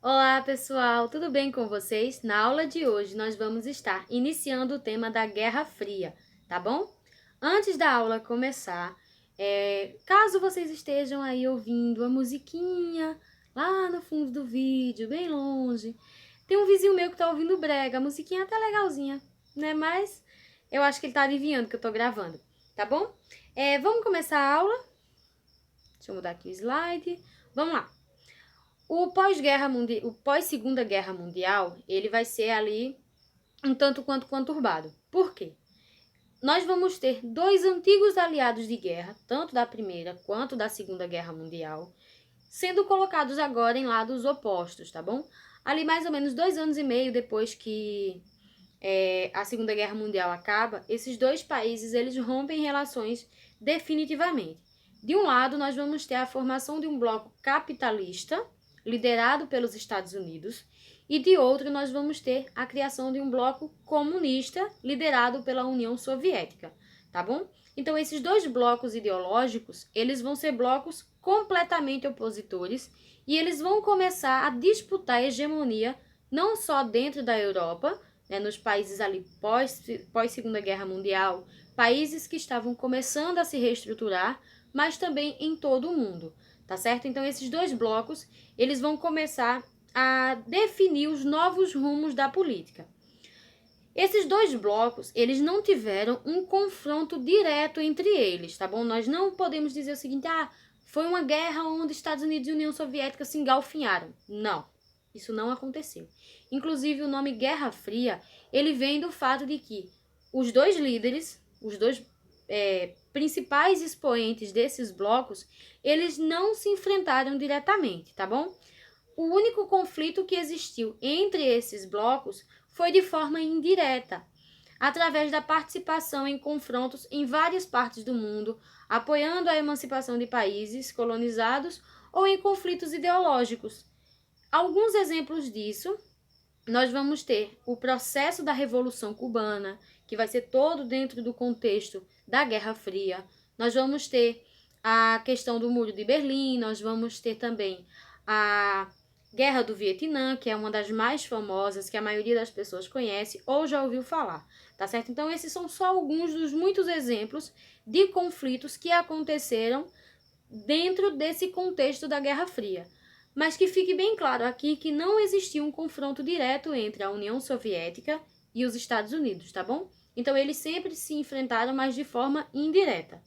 Olá, pessoal, tudo bem com vocês? Na aula de hoje nós vamos estar iniciando o tema da Guerra Fria, tá bom? Antes da aula começar, caso vocês estejam aí ouvindo a musiquinha lá no fundo do vídeo, bem longe, tem um vizinho meu que tá ouvindo brega, a musiquinha é até legalzinha, né? Mas eu acho que ele tá adivinhando que eu tô gravando, tá bom? Vamos começar a aula? Deixa eu mudar aqui o slide. Vamos lá. O pós-Segunda Guerra Mundial, ele vai ser ali um tanto quanto conturbado. Por quê? Nós vamos ter dois antigos aliados de guerra, tanto da Primeira quanto da Segunda Guerra Mundial, sendo colocados agora em lados opostos, tá bom? Ali mais ou menos 2 anos e meio depois que a Segunda Guerra Mundial acaba, esses dois países eles rompem relações definitivamente. De um lado, nós vamos ter a formação de um bloco capitalista, liderado pelos Estados Unidos, e de outro, nós vamos ter a criação de um bloco comunista, liderado pela União Soviética, tá bom? Então, esses dois blocos ideológicos, eles vão ser blocos completamente opositores e eles vão começar a disputar a hegemonia não só dentro da Europa, né, nos países ali pós-Segunda Guerra Mundial, países que estavam começando a se reestruturar, mas também em todo o mundo, tá certo? Então, esses dois blocos, eles vão começar a definir os novos rumos da política. Esses dois blocos, eles não tiveram um confronto direto entre eles, tá bom? Nós não podemos dizer o seguinte, foi uma guerra onde Estados Unidos e União Soviética se engalfinharam. Não, isso não aconteceu. Inclusive, o nome Guerra Fria, ele vem do fato de que os dois líderes, os dois principais expoentes desses blocos, eles não se enfrentaram diretamente, tá bom? O único conflito que existiu entre esses blocos foi de forma indireta, através da participação em confrontos em várias partes do mundo, apoiando a emancipação de países colonizados ou em conflitos ideológicos. Alguns exemplos disso, nós vamos ter o processo da Revolução Cubana, que vai ser todo dentro do contexto da Guerra Fria. Nós vamos ter a questão do Muro de Berlim, nós vamos ter também a Guerra do Vietnã, que é uma das mais famosas, que a maioria das pessoas conhece ou já ouviu falar, tá certo? Então, esses são só alguns dos muitos exemplos de conflitos que aconteceram dentro desse contexto da Guerra Fria. Mas que fique bem claro aqui que não existiu um confronto direto entre a União Soviética e os Estados Unidos, tá bom? Então, eles sempre se enfrentaram, mas de forma indireta.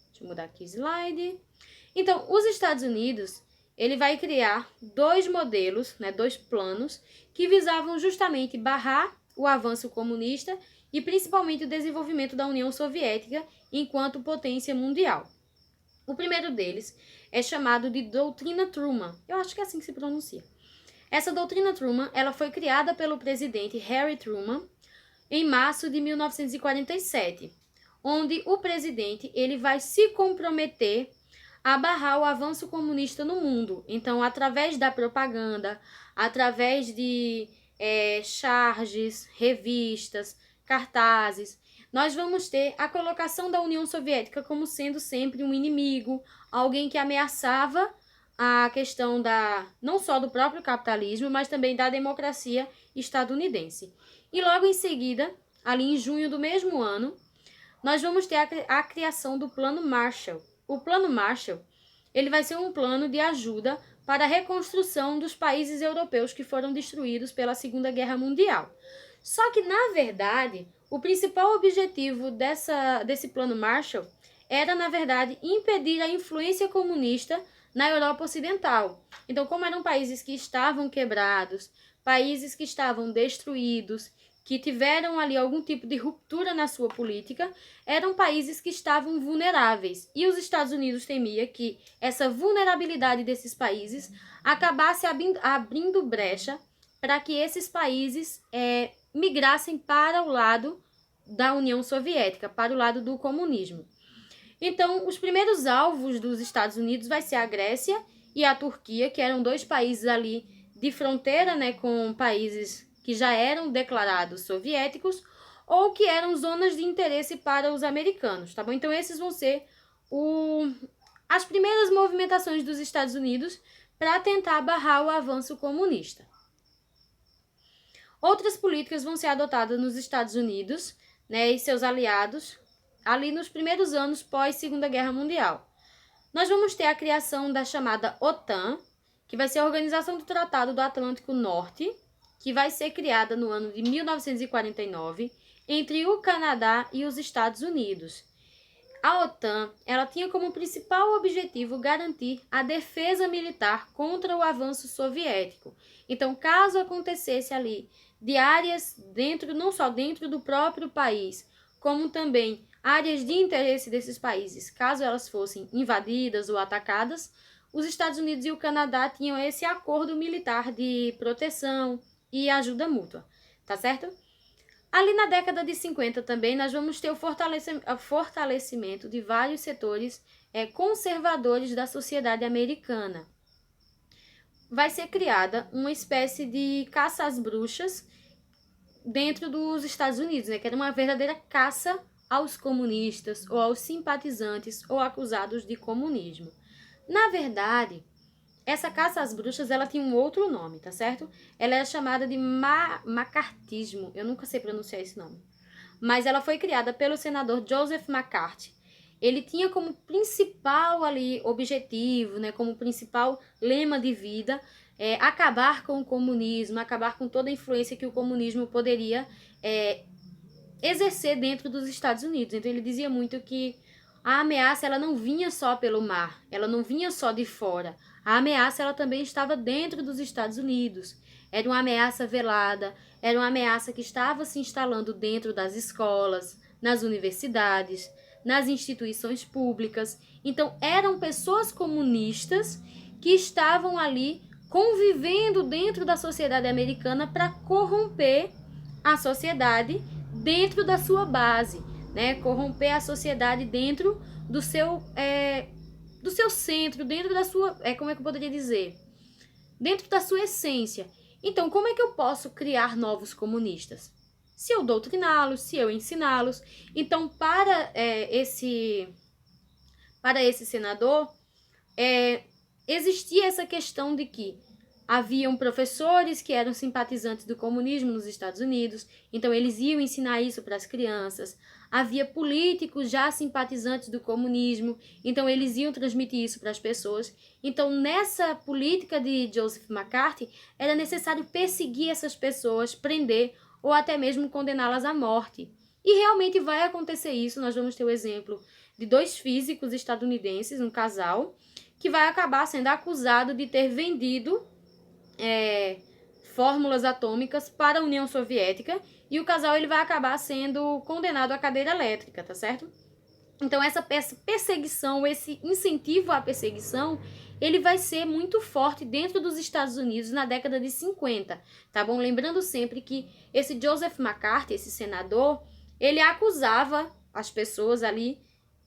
Deixa eu mudar aqui o slide. Então, os Estados Unidos, ele vai criar dois modelos, né, dois planos, que visavam justamente barrar o avanço comunista e principalmente o desenvolvimento da União Soviética enquanto potência mundial. O primeiro deles é chamado de Doutrina Truman. Eu acho que é assim que se pronuncia. Essa Doutrina Truman, ela foi criada pelo presidente Harry Truman em março de 1947, onde o presidente ele vai se comprometer a barrar o avanço comunista no mundo. Então, através da propaganda, através de charges, revistas, cartazes, nós vamos ter a colocação da União Soviética como sendo sempre um inimigo, alguém que ameaçava a questão não só do próprio capitalismo, mas também da democracia estadunidense. E logo em seguida, ali em junho do mesmo ano, nós vamos ter a criação do Plano Marshall. O Plano Marshall, ele vai ser um plano de ajuda para a reconstrução dos países europeus que foram destruídos pela Segunda Guerra Mundial. Só que, na verdade, o principal objetivo desse Plano Marshall era, na verdade, impedir a influência comunista na Europa Ocidental. Então, como eram países que estavam quebrados, países que estavam destruídos, que tiveram ali algum tipo de ruptura na sua política, eram países que estavam vulneráveis. E os Estados Unidos temia que essa vulnerabilidade desses países acabasse abrindo brecha para que esses países migrassem para o lado da União Soviética, para o lado do comunismo. Então, os primeiros alvos dos Estados Unidos vai ser a Grécia e a Turquia, que eram dois países ali de fronteira, né, com países que já eram declarados soviéticos ou que eram zonas de interesse para os americanos, tá bom? Então, esses vão ser as primeiras movimentações dos Estados Unidos para tentar barrar o avanço comunista. Outras políticas vão ser adotadas nos Estados Unidos, né, e seus aliados, ali nos primeiros anos pós-Segunda Guerra Mundial. Nós vamos ter a criação da chamada OTAN, que vai ser a Organização do Tratado do Atlântico Norte, que vai ser criada no ano de 1949 entre o Canadá e os Estados Unidos. A OTAN, ela tinha como principal objetivo garantir a defesa militar contra o avanço soviético. Então, caso acontecesse ali de áreas dentro, não só dentro do próprio país, como também áreas de interesse desses países, caso elas fossem invadidas ou atacadas, os Estados Unidos e o Canadá tinham esse acordo militar de proteção e ajuda mútua, tá certo? Ali na década de 50 também nós vamos ter o fortalecimento de vários setores conservadores da sociedade americana. Vai ser criada uma espécie de caça às bruxas dentro dos Estados Unidos, né? Que era uma verdadeira caça aos comunistas ou aos simpatizantes ou acusados de comunismo. Na verdade, essa caça às bruxas, ela tinha um outro nome, tá certo? Ela era chamada de macartismo. Eu nunca sei pronunciar esse nome. Mas ela foi criada pelo senador Joseph McCarthy. Ele tinha como principal ali objetivo, né, como principal lema de vida, acabar com o comunismo, acabar com toda a influência que o comunismo poderia exercer dentro dos Estados Unidos. Então ele dizia muito que a ameaça ela não vinha só pelo mar, ela não vinha só de fora. A ameaça ela também estava dentro dos Estados Unidos. Era uma ameaça velada, era uma ameaça que estava se instalando dentro das escolas, nas universidades, nas instituições públicas. Então, eram pessoas comunistas que estavam ali convivendo dentro da sociedade americana para corromper a sociedade dentro da sua base, né? Corromper a sociedade dentro do seu centro, dentro da sua, como é que eu poderia dizer? Dentro da sua essência. Então, como é que eu posso criar novos comunistas? Se eu doutriná-los, se eu ensiná-los. Então, para esse senador, existia essa questão de que haviam professores que eram simpatizantes do comunismo nos Estados Unidos, então eles iam ensinar isso para as crianças. Havia políticos já simpatizantes do comunismo, então eles iam transmitir isso para as pessoas. Então, nessa política de Joseph McCarthy, era necessário perseguir essas pessoas, prender ou até mesmo condená-las à morte. E realmente vai acontecer isso. Nós vamos ter o exemplo de 2 físicos estadunidenses, um casal, que vai acabar sendo acusado de ter vendido fórmulas atômicas para a União Soviética, e o casal ele vai acabar sendo condenado à cadeira elétrica, tá certo? Então essa perseguição, esse incentivo à perseguição, ele vai ser muito forte dentro dos Estados Unidos na década de 50, tá bom? Lembrando sempre que esse Joseph McCarthy, esse senador, ele acusava as pessoas ali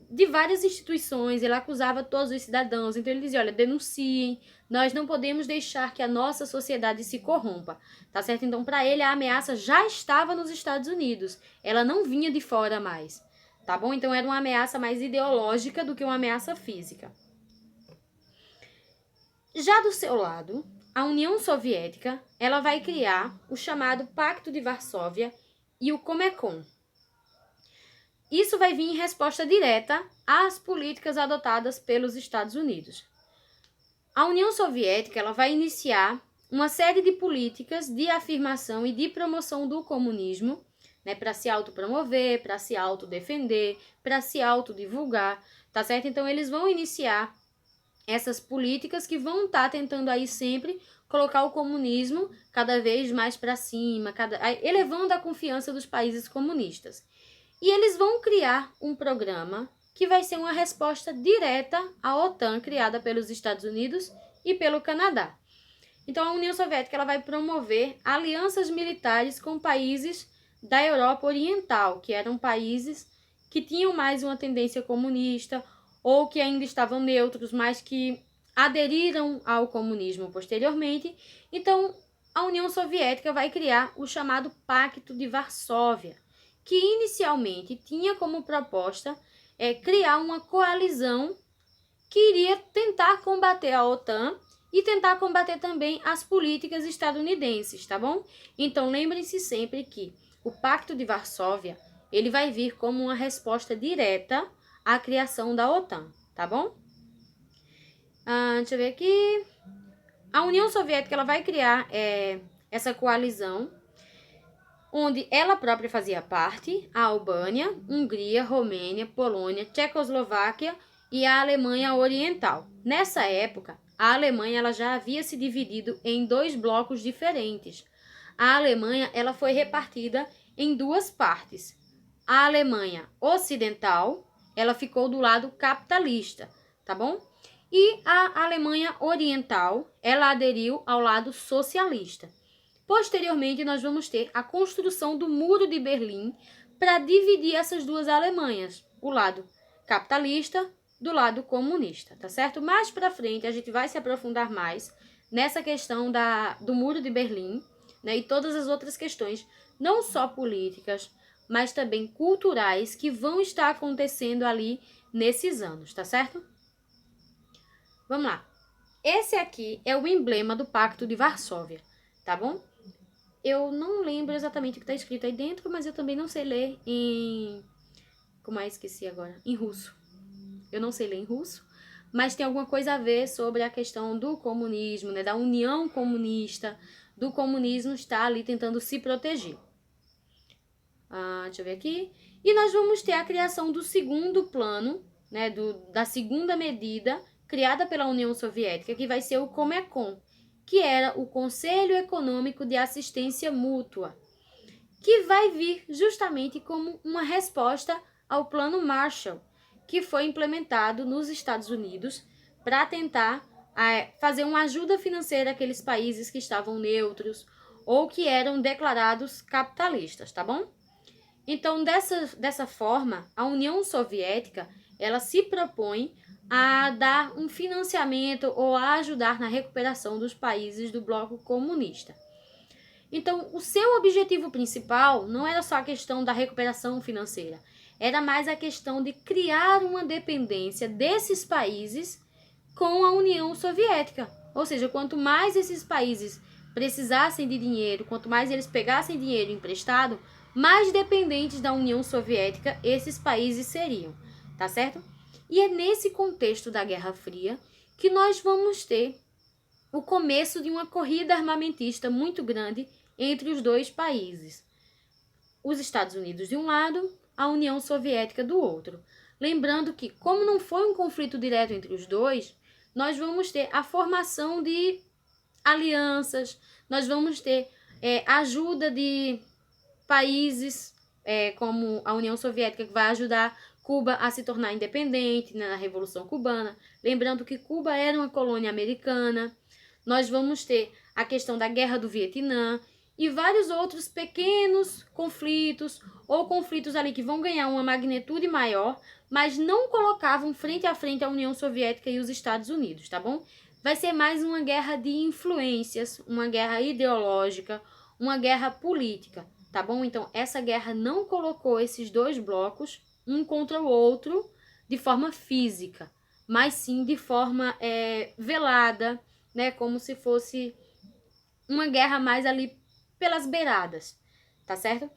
de várias instituições, ele acusava todos os cidadãos, então ele dizia, olha, denunciem, nós não podemos deixar que a nossa sociedade se corrompa, tá certo? Então, para ele, a ameaça já estava nos Estados Unidos, ela não vinha de fora mais, tá bom? Então, era uma ameaça mais ideológica do que uma ameaça física. Já do seu lado, a União Soviética, ela vai criar o chamado Pacto de Varsóvia e o Comecon. Isso vai vir em resposta direta às políticas adotadas pelos Estados Unidos. A União Soviética ela vai iniciar uma série de políticas de afirmação e de promoção do comunismo, né, para se autopromover, para se autodefender, para se autodivulgar, tá certo? Então, eles vão iniciar essas políticas que vão estar tentando aí sempre colocar o comunismo cada vez mais para cima, elevando a confiança dos países comunistas. E eles vão criar um programa que vai ser uma resposta direta à OTAN, criada pelos Estados Unidos e pelo Canadá. Então, a União Soviética ela vai promover alianças militares com países da Europa Oriental, que eram países que tinham mais uma tendência comunista ou que ainda estavam neutros, mas que aderiram ao comunismo posteriormente. Então, a União Soviética vai criar o chamado Pacto de Varsóvia, que inicialmente tinha como proposta criar uma coalizão que iria tentar combater a OTAN e tentar combater também as políticas estadunidenses, tá bom? Então, lembrem-se sempre que o Pacto de Varsóvia, ele vai vir como uma resposta direta à criação da OTAN, tá bom? Deixa eu ver aqui. A União Soviética, ela vai criar essa coalizão, onde ela própria fazia parte, a Albânia, Hungria, Romênia, Polônia, Tchecoslováquia e a Alemanha Oriental. Nessa época, a Alemanha ela já havia se dividido em 2 blocos diferentes. A Alemanha ela foi repartida em 2 partes. A Alemanha Ocidental, ela ficou do lado capitalista, tá bom? E a Alemanha Oriental, ela aderiu ao lado socialista. Posteriormente, nós vamos ter a construção do Muro de Berlim para dividir essas 2 Alemanhas, o lado capitalista do lado comunista, tá certo? Mais para frente, a gente vai se aprofundar mais nessa questão do Muro de Berlim, né, e todas as outras questões, não só políticas, mas também culturais, que vão estar acontecendo ali nesses anos, tá certo? Vamos lá. Esse aqui é o emblema do Pacto de Varsóvia, tá bom? Eu não lembro exatamente o que está escrito aí dentro, mas eu também não sei ler em... Como é? Esqueci agora. Em russo. Eu não sei ler em russo, mas tem alguma coisa a ver sobre a questão do comunismo, né? Da União Comunista, do comunismo estar ali tentando se proteger. Deixa eu ver aqui. E nós vamos ter a criação do segundo plano, né? Da segunda medida criada pela União Soviética, que vai ser o Comecon, que era o Conselho Econômico de Assistência Mútua, que vai vir justamente como uma resposta ao Plano Marshall, que foi implementado nos Estados Unidos para tentar fazer uma ajuda financeira àqueles países que estavam neutros ou que eram declarados capitalistas, tá bom? Então, dessa forma, a União Soviética, ela se propõe a dar um financiamento ou a ajudar na recuperação dos países do bloco comunista. Então, o seu objetivo principal não era só a questão da recuperação financeira, era mais a questão de criar uma dependência desses países com a União Soviética. Ou seja, quanto mais esses países precisassem de dinheiro, quanto mais eles pegassem dinheiro emprestado, mais dependentes da União Soviética esses países seriam, tá certo? E é nesse contexto da Guerra Fria que nós vamos ter o começo de uma corrida armamentista muito grande entre os 2 países. Os Estados Unidos de um lado, a União Soviética do outro. Lembrando que, como não foi um conflito direto entre os 2, nós vamos ter a formação de alianças, nós vamos ter ajuda de países como a União Soviética, que vai ajudar Cuba a se tornar independente, né, na Revolução Cubana. Lembrando que Cuba era uma colônia americana. Nós vamos ter a questão da Guerra do Vietnã e vários outros pequenos conflitos ou conflitos ali que vão ganhar uma magnitude maior, mas não colocavam frente a frente a União Soviética e os Estados Unidos, tá bom? Vai ser mais uma guerra de influências, uma guerra ideológica, uma guerra política, tá bom? Então, essa guerra não colocou esses 2 blocos um contra o outro de forma física, mas sim de forma velada, né? Como se fosse uma guerra mais ali pelas beiradas, tá certo?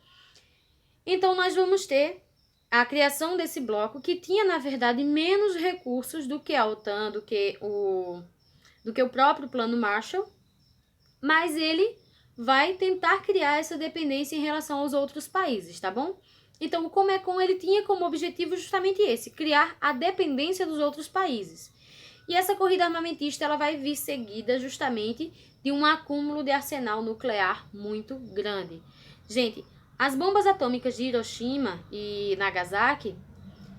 Então, nós vamos ter a criação desse bloco que tinha, na verdade, menos recursos do que a OTAN, do que o próprio Plano Marshall, mas ele vai tentar criar essa dependência em relação aos outros países, tá bom? Então, o Comecon, ele tinha como objetivo justamente esse, criar a dependência dos outros países. E essa corrida armamentista, ela vai vir seguida justamente de um acúmulo de arsenal nuclear muito grande. Gente, as bombas atômicas de Hiroshima e Nagasaki,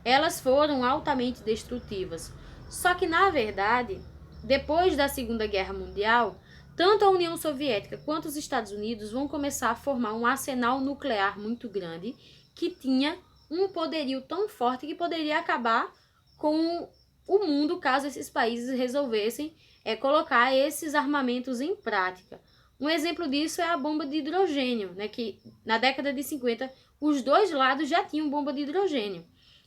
elas foram altamente destrutivas. Só que, na verdade, depois da Segunda Guerra Mundial, tanto a União Soviética quanto os Estados Unidos vão começar a formar um arsenal nuclear muito grande que tinha um poderio tão forte que poderia acabar com o mundo caso esses países resolvessem colocar esses armamentos em prática. Um exemplo disso é a bomba de hidrogênio, né, que na década de 50 os 2 lados já tinham bomba de hidrogênio.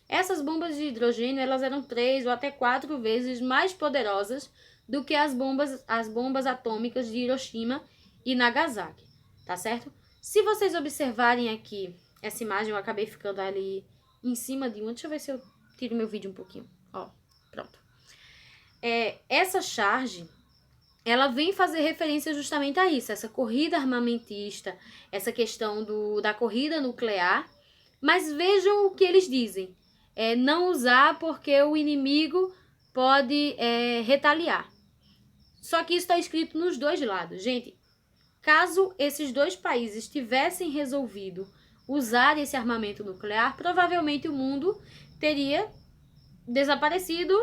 Essas bombas de hidrogênio, elas eram 3 ou até 4 vezes mais poderosas do que as bombas atômicas de Hiroshima e Nagasaki, tá certo? Se vocês observarem aqui, essa imagem eu acabei ficando ali em cima de uma, deixa eu ver se eu tiro meu vídeo um pouquinho, ó, pronto. Essa charge, ela vem fazer referência justamente a isso, essa corrida armamentista, essa questão da corrida nuclear, mas vejam o que eles dizem, não usar porque o inimigo pode retaliar. Só que isso está escrito nos dois lados. Gente, caso esses dois países tivessem resolvido usar esse armamento nuclear, provavelmente o mundo teria desaparecido,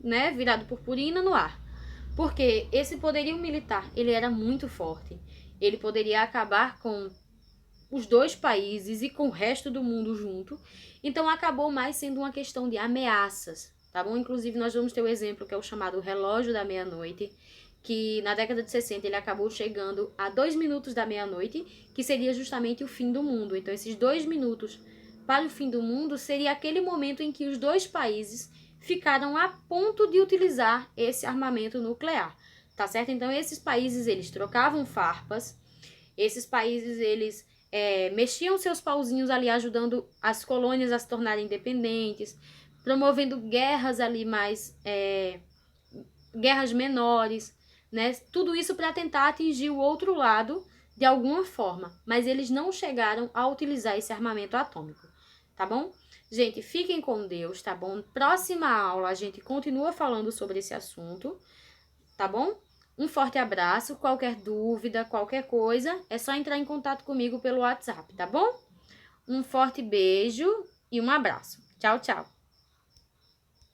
né, virado purpurina no ar. Porque esse poderio militar, ele era muito forte. Ele poderia acabar com os dois países e com o resto do mundo junto. Então acabou mais sendo uma questão de ameaças, tá bom? Inclusive nós vamos ter o exemplo que é o chamado relógio da meia-noite, que na década de 60 ele acabou chegando a 2 minutos da meia-noite, que seria justamente o fim do mundo. Então esses 2 minutos para o fim do mundo seria aquele momento em que os dois países ficaram a ponto de utilizar esse armamento nuclear, tá certo? Então esses países, eles trocavam farpas, esses países, eles mexiam seus pauzinhos ali, ajudando as colônias a se tornarem independentes, promovendo guerras ali mais, guerras menores, né? Tudo isso para tentar atingir o outro lado de alguma forma, mas eles não chegaram a utilizar esse armamento atômico, tá bom? Gente, fiquem com Deus, tá bom? Próxima aula a gente continua falando sobre esse assunto, tá bom? Um forte abraço, qualquer dúvida, qualquer coisa, é só entrar em contato comigo pelo WhatsApp, tá bom? Um forte beijo e um abraço. Tchau, tchau!